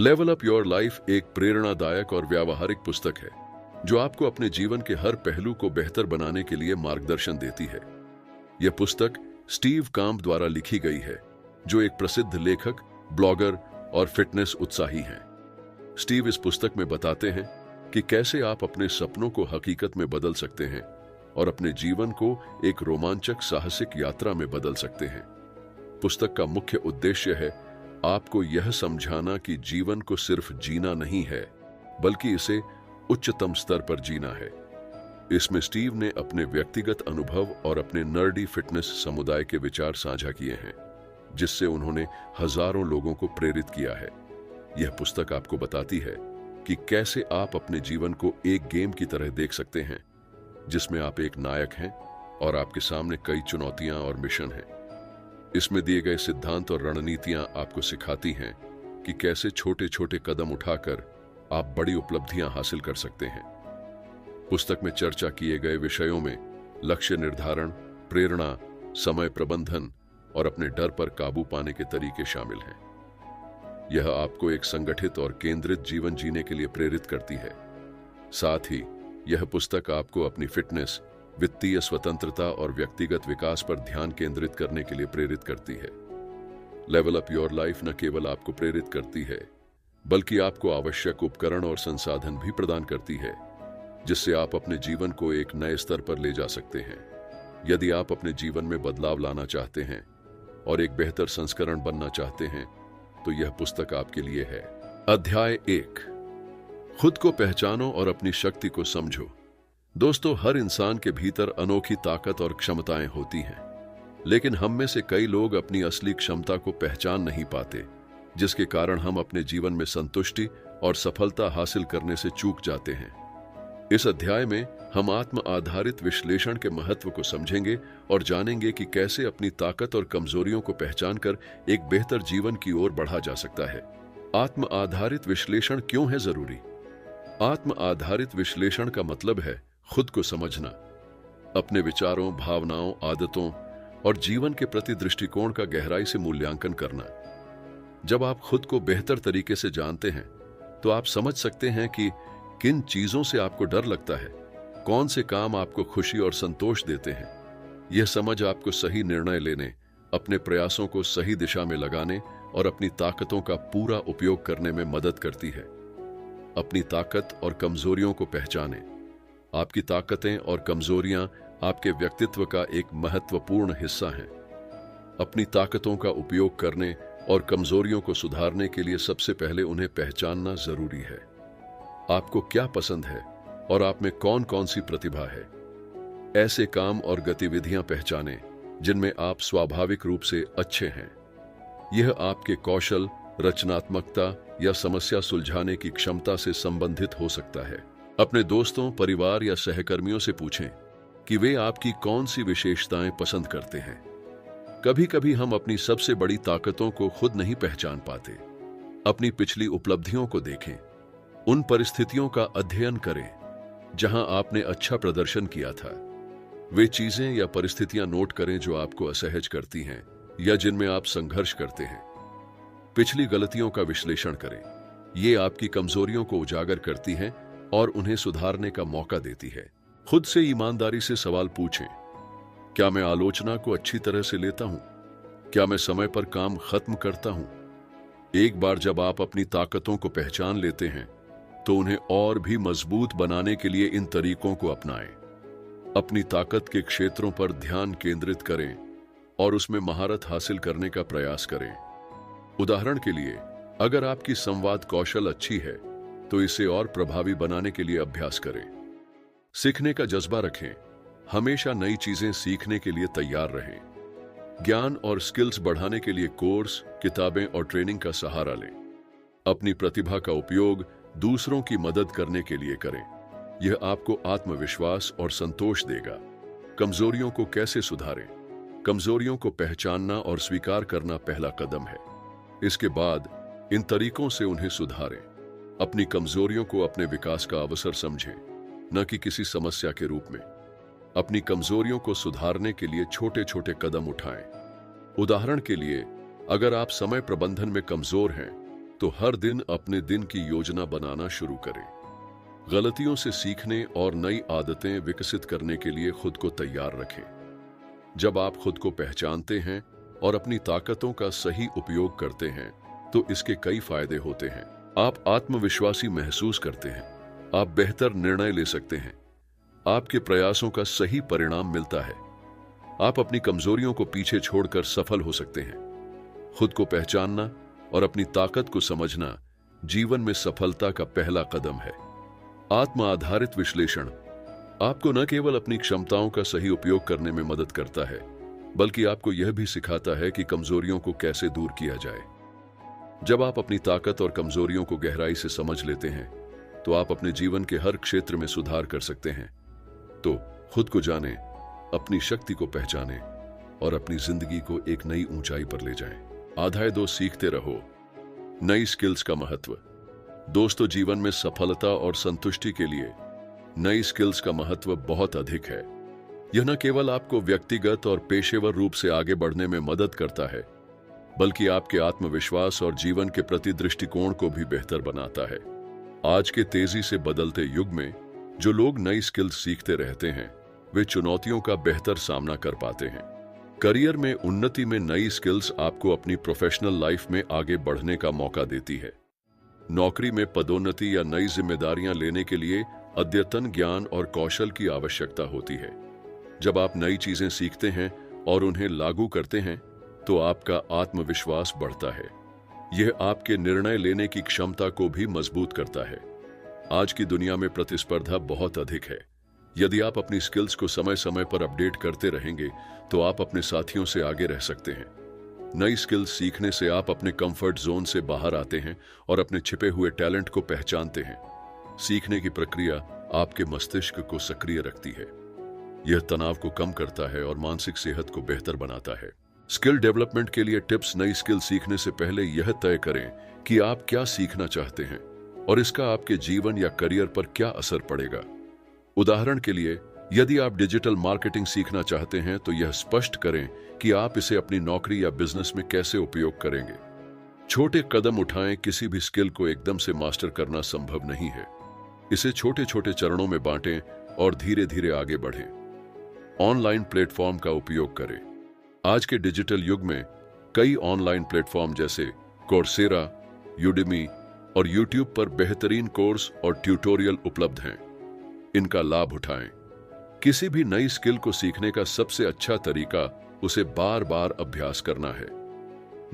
Level up your life एक प्रेरणादायक और व्यावहारिक पुस्तक है जो आपको अपने जीवन के हर पहलू को बेहतर बनाने के लिए मार्गदर्शन देती है। यह पुस्तक स्टीव काम्प द्वारा लिखी गई है, जो एक प्रसिद्ध लेखक, ब्लॉगर और फिटनेस उत्साही हैं। स्टीव इस पुस्तक में बताते हैं कि कैसे आप अपने सपनों को हकीकत में बदल सकते हैं और अपने जीवन को एक रोमांचक साहसिक यात्रा में बदल सकते हैं। पुस्तक का मुख्य उद्देश्य है आपको यह समझाना कि जीवन को सिर्फ जीना नहीं है, बल्कि इसे उच्चतम स्तर पर जीना है। इसमें स्टीव ने अपने व्यक्तिगत अनुभव और अपने नर्डी फिटनेस समुदाय के विचार साझा किए हैं, जिससे उन्होंने हजारों लोगों को प्रेरित किया है। यह पुस्तक आपको बताती है कि कैसे आप अपने जीवन को एक गेम की तरह देख सकते हैं, जिसमें आप एक नायक हैं और आपके सामने कई चुनौतियां और मिशन हैं। इसमें दिए गए सिद्धांत और रणनीतियां आपको सिखाती हैं कि कैसे छोटे छोटे कदम उठाकर आप बड़ी उपलब्धियां हासिल कर सकते हैं। पुस्तक में चर्चा किए गए विषयों में लक्ष्य निर्धारण, प्रेरणा, समय प्रबंधन और अपने डर पर काबू पाने के तरीके शामिल हैं। यह आपको एक संगठित और केंद्रित जीवन जीने के लिए प्रेरित करती है। साथ ही यह पुस्तक आपको अपनी फिटनेस, वित्तीय स्वतंत्रता और व्यक्तिगत विकास पर ध्यान केंद्रित करने के लिए प्रेरित करती है। लेवल अप योर लाइफ न केवल आपको प्रेरित करती है, बल्कि आपको आवश्यक उपकरण और संसाधन भी प्रदान करती है, जिससे आप अपने जीवन को एक नए स्तर पर ले जा सकते हैं। यदि आप अपने जीवन में बदलाव लाना चाहते हैं और एक बेहतर संस्करण बनना चाहते हैं, तो यह पुस्तक आपके लिए है। अध्याय 1, खुद को पहचानो और अपनी शक्ति को समझो। दोस्तों, हर इंसान के भीतर अनोखी ताकत और क्षमताएं होती हैं, लेकिन हम में से कई लोग अपनी असली क्षमता को पहचान नहीं पाते, जिसके कारण हम अपने जीवन में संतुष्टि और सफलता हासिल करने से चूक जाते हैं। इस अध्याय में हम आत्म आधारित विश्लेषण के महत्व को समझेंगे और जानेंगे कि कैसे अपनी ताकत और कमजोरियों को पहचानकर एक बेहतर जीवन की ओर बढ़ा जा सकता है। आत्म आधारित विश्लेषण क्यों है जरूरी? आत्म आधारित विश्लेषण का मतलब है खुद को समझना, अपने विचारों, भावनाओं, आदतों और जीवन के प्रति दृष्टिकोण का गहराई से मूल्यांकन करना। जब आप खुद को बेहतर तरीके से जानते हैं, तो आप समझ सकते हैं कि किन चीजों से आपको डर लगता है, कौन से काम आपको खुशी और संतोष देते हैं। यह समझ आपको सही निर्णय लेने, अपने प्रयासों को सही दिशा में लगाने और अपनी ताकतों का पूरा उपयोग करने में मदद करती है। अपनी ताकत और कमजोरियों को पहचानें। आपकी ताकतें और कमजोरियां आपके व्यक्तित्व का एक महत्वपूर्ण हिस्सा हैं। अपनी ताकतों का उपयोग करने और कमजोरियों को सुधारने के लिए सबसे पहले उन्हें पहचानना जरूरी है। आपको क्या पसंद है और आप में कौन कौन सी प्रतिभा है। ऐसे काम और गतिविधियां पहचानें जिनमें आप स्वाभाविक रूप से अच्छे हैं। यह आपके कौशल, रचनात्मकता या समस्या सुलझाने की क्षमता से संबंधित हो सकता है। अपने दोस्तों, परिवार या सहकर्मियों से पूछें कि वे आपकी कौन सी विशेषताएं पसंद करते हैं। कभी कभी हम अपनी सबसे बड़ी ताकतों को खुद नहीं पहचान पाते। अपनी पिछली उपलब्धियों को देखें, उन परिस्थितियों का अध्ययन करें जहां आपने अच्छा प्रदर्शन किया था। वे चीजें या परिस्थितियां नोट करें जो आपको असहज करती हैं या जिनमें आप संघर्ष करते हैं। पिछली गलतियों का विश्लेषण करें, ये आपकी कमजोरियों को उजागर करती हैं और उन्हें सुधारने का मौका देती है। खुद से ईमानदारी से सवाल पूछें, क्या मैं आलोचना को अच्छी तरह से लेता हूं? क्या मैं समय पर काम खत्म करता हूं? एक बार जब आप अपनी ताकतों को पहचान लेते हैं, तो उन्हें और भी मजबूत बनाने के लिए इन तरीकों को अपनाएं। अपनी ताकत के क्षेत्रों पर ध्यान केंद्रित करें और उसमें महारत हासिल करने का प्रयास करें। उदाहरण के लिए, अगर आपकी संवाद कौशल अच्छी है, तो इसे और प्रभावी बनाने के लिए अभ्यास करें। सीखने का जज्बा रखें, हमेशा नई चीजें सीखने के लिए तैयार रहें। ज्ञान और स्किल्स बढ़ाने के लिए कोर्स, किताबें और ट्रेनिंग का सहारा लें। अपनी प्रतिभा का उपयोग दूसरों की मदद करने के लिए करें। यह आपको आत्मविश्वास और संतोष देगा। कमजोरियों को कैसे सुधारें? कमजोरियों को पहचानना और स्वीकार करना पहला कदम है। इसके बाद इन तरीकों से उन्हें सुधारें। अपनी कमजोरियों को अपने विकास का अवसर समझें, न कि किसी समस्या के रूप में। अपनी कमजोरियों को सुधारने के लिए छोटे छोटे कदम उठाएं। उदाहरण के लिए, अगर आप समय प्रबंधन में कमजोर हैं, तो हर दिन अपने दिन की योजना बनाना शुरू करें। गलतियों से सीखने और नई आदतें विकसित करने के लिए खुद को तैयार रखें। जब आप खुद को पहचानते हैं और अपनी ताकतों का सही उपयोग करते हैं, तो इसके कई फायदे होते हैं। आप आत्मविश्वासी महसूस करते हैं, आप बेहतर निर्णय ले सकते हैं, आपके प्रयासों का सही परिणाम मिलता है, आप अपनी कमजोरियों को पीछे छोड़कर सफल हो सकते हैं। खुद को पहचानना और अपनी ताकत को समझना जीवन में सफलता का पहला कदम है। आत्म आधारित विश्लेषण आपको न केवल अपनी क्षमताओं का सही उपयोग करने में मदद करता है, बल्कि आपको यह भी सिखाता है कि कमजोरियों को कैसे दूर किया जाए। जब आप अपनी ताकत और कमजोरियों को गहराई से समझ लेते हैं, तो आप अपने जीवन के हर क्षेत्र में सुधार कर सकते हैं। तो खुद को जानें, अपनी शक्ति को पहचानें और अपनी जिंदगी को एक नई ऊंचाई पर ले जाएं। अध्याय 2, सीखते रहो। नई स्किल्स का महत्व। दोस्तों, जीवन में सफलता और संतुष्टि के लिए नई स्किल्स का महत्व बहुत अधिक है। यह न केवल आपको व्यक्तिगत और पेशेवर रूप से आगे बढ़ने में मदद करता है, बल्कि आपके आत्मविश्वास और जीवन के प्रति दृष्टिकोण को भी बेहतर बनाता है। आज के तेजी से बदलते युग में जो लोग नई स्किल्स सीखते रहते हैं, वे चुनौतियों का बेहतर सामना कर पाते हैं। करियर में उन्नति में नई स्किल्स आपको अपनी प्रोफेशनल लाइफ में आगे बढ़ने का मौका देती है। नौकरी में पदोन्नति या नई जिम्मेदारियां लेने के लिए अद्यतन ज्ञान और कौशल की आवश्यकता होती है। जब आप नई चीजें सीखते हैं और उन्हें लागू करते हैं, तो आपका आत्मविश्वास बढ़ता है। यह आपके निर्णय लेने की क्षमता को भी मजबूत करता है। आज की दुनिया में प्रतिस्पर्धा बहुत अधिक है। यदि आप अपनी स्किल्स को समय समय पर अपडेट करते रहेंगे, तो आप अपने साथियों से आगे रह सकते हैं। नई स्किल्स सीखने से आप अपने कंफर्ट जोन से बाहर आते हैं और अपने छिपे हुए टैलेंट को पहचानते हैं। सीखने की प्रक्रिया आपके मस्तिष्क को सक्रिय रखती है। यह तनाव को कम करता है और मानसिक सेहत को बेहतर बनाता है। स्किल डेवलपमेंट के लिए टिप्स। नई स्किल सीखने से पहले यह तय करें कि आप क्या सीखना चाहते हैं और इसका आपके जीवन या करियर पर क्या असर पड़ेगा। उदाहरण के लिए, यदि आप डिजिटल मार्केटिंग सीखना चाहते हैं, तो यह स्पष्ट करें कि आप इसे अपनी नौकरी या बिजनेस में कैसे उपयोग करेंगे। छोटे कदम उठाएं। किसी भी स्किल को एकदम से मास्टर करना संभव नहीं है। इसे छोटे छोटे चरणों में बांटें और धीरे धीरे आगे बढ़ें। ऑनलाइन प्लेटफॉर्म का उपयोग करें। आज के डिजिटल युग में कई ऑनलाइन प्लेटफॉर्म जैसे कोर्सेरा, यूडेमी और यूट्यूब पर बेहतरीन कोर्स और ट्यूटोरियल उपलब्ध हैं। इनका लाभ उठाएं। किसी भी नई स्किल को सीखने का सबसे अच्छा तरीका उसे बार बार अभ्यास करना है।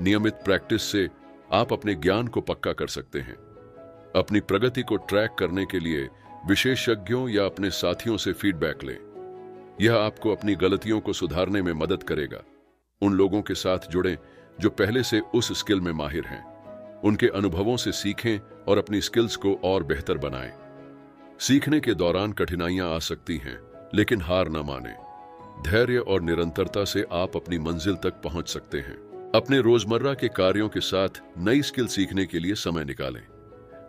नियमित प्रैक्टिस से आप अपने ज्ञान को पक्का कर सकते हैं। अपनी प्रगति को ट्रैक करने के लिए विशेषज्ञों या अपने साथियों से फीडबैक लें। यह आपको अपनी गलतियों को सुधारने में मदद करेगा। उन लोगों के साथ जुड़ें जो पहले से उस स्किल में माहिर हैं। उनके अनुभवों से सीखें और अपनी स्किल्स को और बेहतर बनाएं। सीखने के दौरान कठिनाइयां आ सकती हैं, लेकिन हार न मानें। धैर्य और निरंतरता से आप अपनी मंजिल तक पहुंच सकते हैं। अपने रोजमर्रा के कार्यों के साथ नई स्किल सीखने के लिए समय निकालें।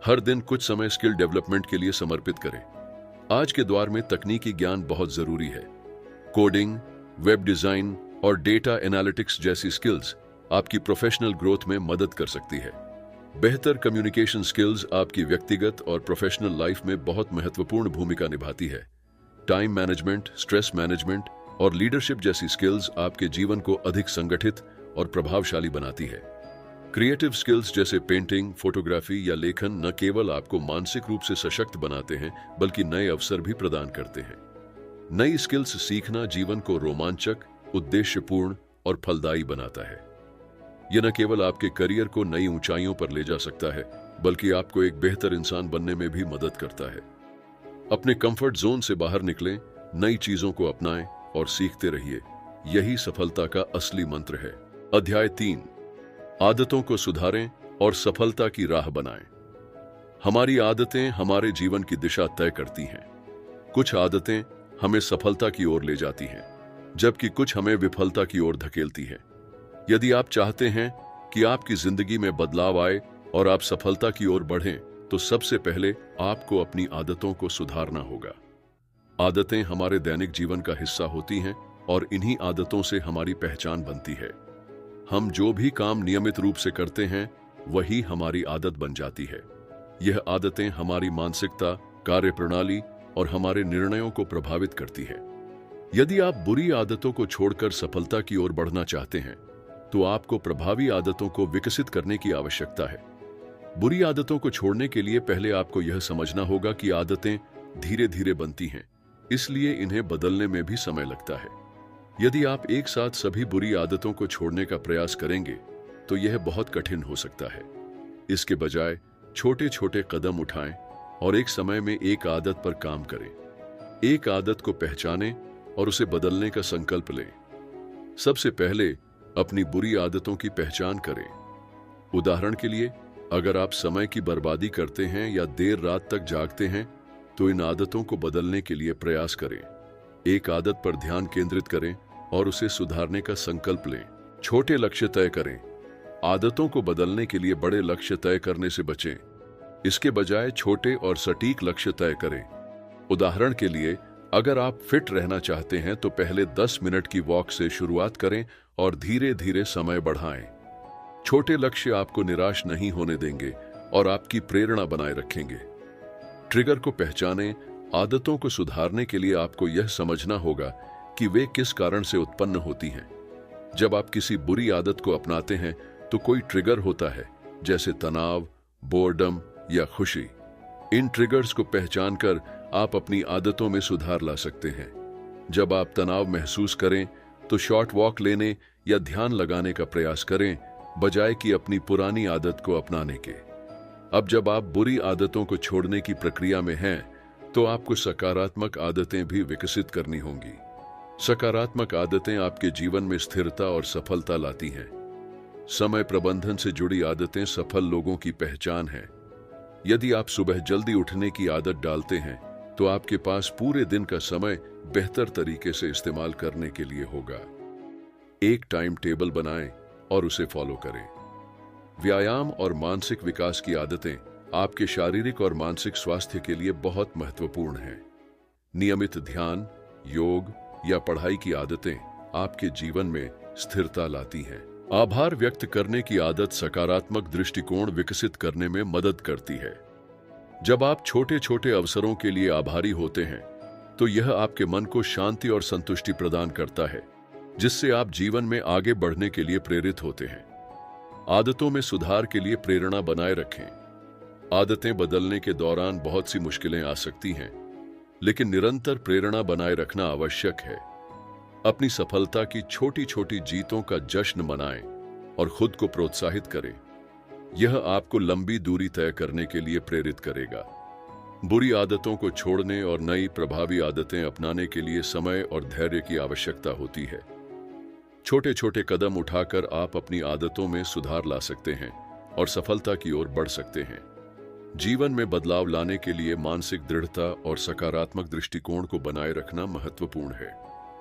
हर दिन कुछ समय स्किल डेवलपमेंट के लिए समर्पित करें। आज के दौर में तकनीकी ज्ञान बहुत जरूरी है। कोडिंग, वेब डिजाइन और डेटा एनालिटिक्स जैसी स्किल्स आपकी प्रोफेशनल ग्रोथ में मदद कर सकती है। बेहतर कम्युनिकेशन स्किल्स आपकी व्यक्तिगत और प्रोफेशनल लाइफ में बहुत महत्वपूर्ण भूमिका निभाती है। टाइम मैनेजमेंट, स्ट्रेस मैनेजमेंट और लीडरशिप जैसी स्किल्स आपके जीवन को अधिक संगठित और प्रभावशाली बनाती है। क्रिएटिव स्किल्स जैसे पेंटिंग, फोटोग्राफी या लेखन न केवल आपको मानसिक रूप से सशक्त बनाते हैं, बल्कि नए अवसर भी प्रदान करते हैं। नई स्किल्स सीखना जीवन को रोमांचक, उद्देश्यपूर्ण और फलदायी बनाता है। यह न केवल आपके करियर को नई ऊंचाइयों पर ले जा सकता है, बल्कि आपको एक बेहतर इंसान बनने में भी मदद करता है। अपने कंफर्ट जोन से बाहर निकलें, नई चीजों को अपनाएं और सीखते रहिए। यही सफलता का असली मंत्र है। अध्याय 3, आदतों को सुधारें और सफलता की राह बनाएं। हमारी आदतें हमारे जीवन की दिशा तय करती हैं। कुछ आदतें हमें सफलता की ओर ले जाती हैं, जबकि कुछ हमें विफलता की ओर धकेलती हैं। यदि आप चाहते हैं कि आपकी जिंदगी में बदलाव आए और आप सफलता की ओर बढ़ें, तो सबसे पहले आपको अपनी आदतों को सुधारना होगा। आदतें हमारे दैनिक जीवन का हिस्सा होती हैं और इन्हीं आदतों से हमारी पहचान बनती है। हम जो भी काम नियमित रूप से करते हैं, वही हमारी आदत बन जाती है। यह आदतें हमारी मानसिकता, कार्यप्रणाली और हमारे निर्णयों को प्रभावित करती है। यदि आप बुरी आदतों को छोड़कर सफलता की ओर बढ़ना चाहते हैं, तो आपको प्रभावी आदतों को विकसित करने की आवश्यकता है। बुरी आदतों को छोड़ने के लिए पहले आपको यह समझना होगा कि आदतें धीरे धीरे बनती हैं, इसलिए इन्हें बदलने में भी समय लगता है। यदि आप एक साथ सभी बुरी आदतों को छोड़ने का प्रयास करेंगे, तो यह बहुत कठिन हो सकता है। इसके बजाय छोटे छोटे कदम उठाएं और एक समय में एक आदत पर काम करें। एक आदत को पहचानें और उसे बदलने का संकल्प लें। सबसे पहले अपनी बुरी आदतों की पहचान करें। उदाहरण के लिए, अगर आप समय की बर्बादी करते हैं या देर रात तक जागते हैं, तो इन आदतों को बदलने के लिए प्रयास करें। एक आदत पर ध्यान केंद्रित करें और उसे सुधारने का संकल्प लें। छोटे लक्ष्य तय करें। आदतों को बदलने के लिए बड़े लक्ष्य तय करने से बचें। इसके बजाय छोटे और सटीक लक्ष्य तय करें। उदाहरण के लिए, अगर आप फिट रहना चाहते हैं तो पहले 10 मिनट की वॉक से शुरुआत करें और धीरे धीरे समय बढ़ाएं। छोटे लक्ष्य आपको निराश नहीं होने देंगे और आपकी प्रेरणा बनाए रखेंगे। ट्रिगर को पहचानें। आदतों को सुधारने के लिए आपको यह समझना होगा कि वे किस कारण से उत्पन्न होती हैं। जब आप किसी बुरी आदत को अपनाते हैं तो कोई ट्रिगर होता है, जैसे तनाव, बोर्डम या खुशी। इन ट्रिगर्स को पहचानकर आप अपनी आदतों में सुधार ला सकते हैं। जब आप तनाव महसूस करें तो शॉर्ट वॉक लेने या ध्यान लगाने का प्रयास करें, बजाय कि अपनी पुरानी आदत को अपनाने के। अब जब आप बुरी आदतों को छोड़ने की प्रक्रिया में हैं, तो आपको सकारात्मक आदतें भी विकसित करनी होंगी। सकारात्मक आदतें आपके जीवन में स्थिरता और सफलता लाती हैं। समय प्रबंधन से जुड़ी आदतें सफल लोगों की पहचान है। यदि आप सुबह जल्दी उठने की आदत डालते हैं, तो आपके पास पूरे दिन का समय बेहतर तरीके से इस्तेमाल करने के लिए होगा। एक टाइम टेबल बनाएं और उसे फॉलो करें। व्यायाम और मानसिक विकास की आदतें आपके शारीरिक और मानसिक स्वास्थ्य के लिए बहुत महत्वपूर्ण हैं। नियमित ध्यान, योग या पढ़ाई की आदतें आपके जीवन में स्थिरता लाती हैं। आभार व्यक्त करने की आदत सकारात्मक दृष्टिकोण विकसित करने में मदद करती है। जब आप छोटे छोटे अवसरों के लिए आभारी होते हैं, तो यह आपके मन को शांति और संतुष्टि प्रदान करता है, जिससे आप जीवन में आगे बढ़ने के लिए प्रेरित होते हैं। आदतों में सुधार के लिए प्रेरणा बनाए रखें। आदतें बदलने के दौरान बहुत सी मुश्किलें आ सकती हैं, लेकिन निरंतर प्रेरणा बनाए रखना आवश्यक है। अपनी सफलता की छोटी छोटी जीतों का जश्न मनाएं और खुद को प्रोत्साहित करें। यह आपको लंबी दूरी तय करने के लिए प्रेरित करेगा। बुरी आदतों को छोड़ने और नई प्रभावी आदतें अपनाने के लिए समय और धैर्य की आवश्यकता होती है। छोटे छोटे कदम उठाकर आप अपनी आदतों में सुधार ला सकते हैं और सफलता की ओर बढ़ सकते हैं। जीवन में बदलाव लाने के लिए मानसिक दृढ़ता और सकारात्मक दृष्टिकोण को बनाए रखना महत्वपूर्ण है।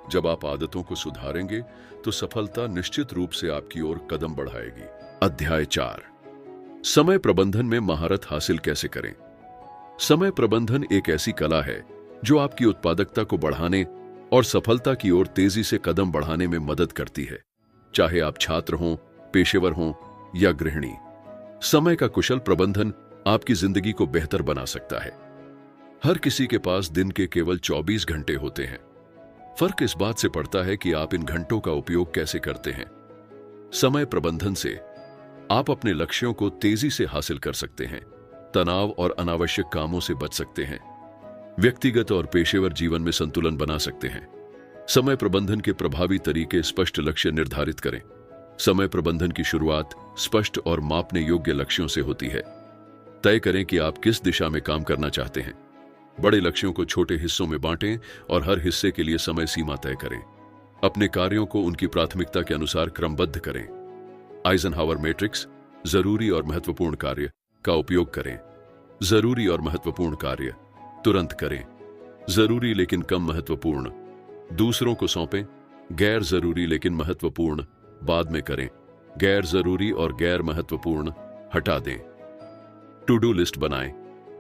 जब आप आदतों को सुधारेंगे, तो सफलता निश्चित रूप से आपकी ओर कदम बढ़ाएगी। अध्याय 4, समय प्रबंधन में महारत हासिल कैसे करें। समय प्रबंधन एक ऐसी कला है जो आपकी उत्पादकता को बढ़ाने और सफलता की ओर तेजी से कदम बढ़ाने में मदद करती है। चाहे आप छात्र हों, पेशेवर हों या गृहिणी, समय का कुशल प्रबंधन आपकी जिंदगी को बेहतर बना सकता है। हर किसी के पास दिन के केवल 24 घंटे होते हैं। फर्क इस बात से पड़ता है कि आप इन घंटों का उपयोग कैसे करते हैं। समय प्रबंधन से आप अपने लक्ष्यों को तेजी से हासिल कर सकते हैं, तनाव और अनावश्यक कामों से बच सकते हैं, व्यक्तिगत और पेशेवर जीवन में संतुलन बना सकते हैं। समय प्रबंधन के प्रभावी तरीके: स्पष्ट लक्ष्य निर्धारित करें। समय प्रबंधन की शुरुआत स्पष्ट और मापने योग्य लक्ष्यों से होती है। तय करें कि आप किस दिशा में काम करना चाहते हैं। बड़े लक्ष्यों को छोटे हिस्सों में बांटें और हर हिस्से के लिए समय सीमा तय करें। अपने कार्यों को उनकी प्राथमिकता के अनुसार क्रमबद्ध करें। आइजनहावर मैट्रिक्स: जरूरी और महत्वपूर्ण कार्य का उपयोग करें। जरूरी और महत्वपूर्ण कार्य तुरंत करें। जरूरी लेकिन कम महत्वपूर्ण दूसरों को सौंपें। गैर जरूरी लेकिन महत्वपूर्ण बाद में करें। गैर जरूरी और गैर महत्वपूर्ण हटा दें। टू डू लिस्ट बनाएं।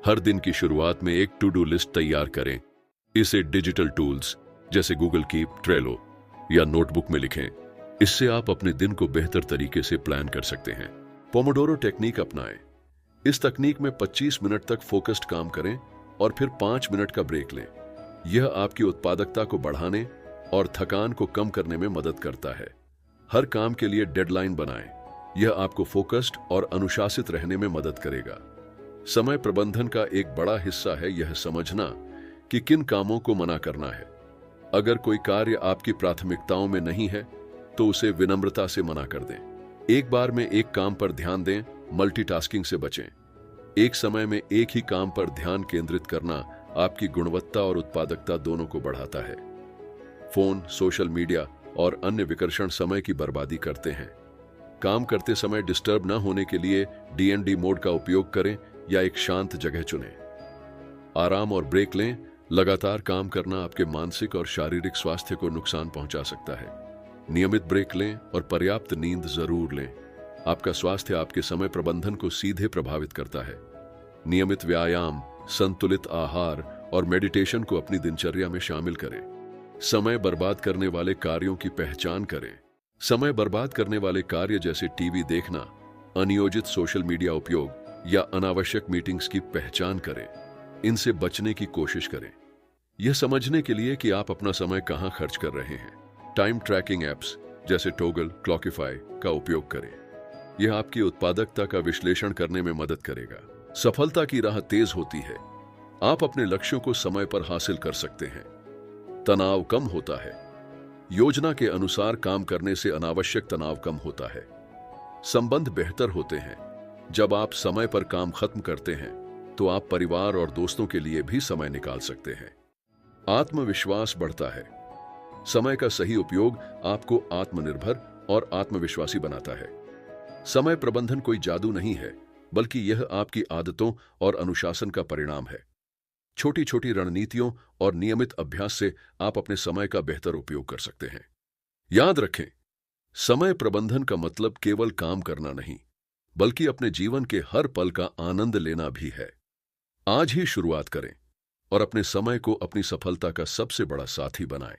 हर दिन की शुरुआत में एक टू डू लिस्ट तैयार करें। इसे डिजिटल टूल्स जैसे गूगल कीप, ट्रेलो या नोटबुक में लिखें। इससे आप अपने दिन को बेहतर तरीके से प्लान कर सकते हैं। पोमोडोरो टेक्निक अपनाएं। इस तकनीक में 25 मिनट तक फोकस्ड काम करें और फिर 5 मिनट का ब्रेक लें। यह आपकी उत्पादकता को बढ़ाने और थकान को कम करने में मदद करता है। हर काम के लिए डेडलाइन बनाएं। यह आपको फोकस्ड और अनुशासित रहने में मदद करेगा। समय प्रबंधन का एक बड़ा हिस्सा है यह समझना कि किन कामों को मना करना है। अगर कोई कार्य आपकी प्राथमिकताओं में नहीं है तो उसे विनम्रता से मना कर दें। एक बार में एक काम पर ध्यान दें, मल्टीटास्किंग से बचें। एक समय में एक ही काम पर ध्यान केंद्रित करना आपकी गुणवत्ता और उत्पादकता दोनों को बढ़ाता है। फोन, सोशल मीडिया और अन्य विकर्षण समय की बर्बादी करते हैं। काम करते समय डिस्टर्ब न होने के लिए DND मोड का उपयोग करें या एक शांत जगह चुनें। आराम और ब्रेक लें। लगातार काम करना आपके मानसिक और शारीरिक स्वास्थ्य को नुकसान पहुंचा सकता है। नियमित ब्रेक लें और पर्याप्त नींद जरूर लें। आपका स्वास्थ्य आपके समय प्रबंधन को सीधे प्रभावित करता है। नियमित व्यायाम, संतुलित आहार और मेडिटेशन को अपनी दिनचर्या में शामिल करें। समय बर्बाद करने वाले कार्यों की पहचान करें। समय बर्बाद करने वाले कार्य जैसे टीवी देखना, अनियोजित सोशल मीडिया उपयोग या अनावश्यक मीटिंग्स की पहचान करें। इनसे बचने की कोशिश करें। यह समझने के लिए कि आप अपना समय कहां खर्च कर रहे हैं, टाइम ट्रैकिंग एप्स जैसे टॉगल, क्लॉकिफाई का उपयोग करें। यह आपकी उत्पादकता का विश्लेषण करने में मदद करेगा। सफलता की राह तेज होती है। आप अपने लक्ष्यों को समय पर हासिल कर सकते हैं। तनाव कम होता है। योजना के अनुसार काम करने से अनावश्यक तनाव कम होता है। संबंध बेहतर होते हैं। जब आप समय पर काम खत्म करते हैं तो आप परिवार और दोस्तों के लिए भी समय निकाल सकते हैं। आत्मविश्वास बढ़ता है। समय का सही उपयोग आपको आत्मनिर्भर और आत्मविश्वासी बनाता है। समय प्रबंधन कोई जादू नहीं है, बल्कि यह आपकी आदतों और अनुशासन का परिणाम है। छोटी छोटी रणनीतियों और नियमित अभ्यास से आप अपने समय का बेहतर उपयोग कर सकते हैं। याद रखें, समय प्रबंधन का मतलब केवल काम करना नहीं, बल्कि अपने जीवन के हर पल का आनंद लेना भी है। आज ही शुरुआत करें और अपने समय को अपनी सफलता का सबसे बड़ा साथी बनाएं।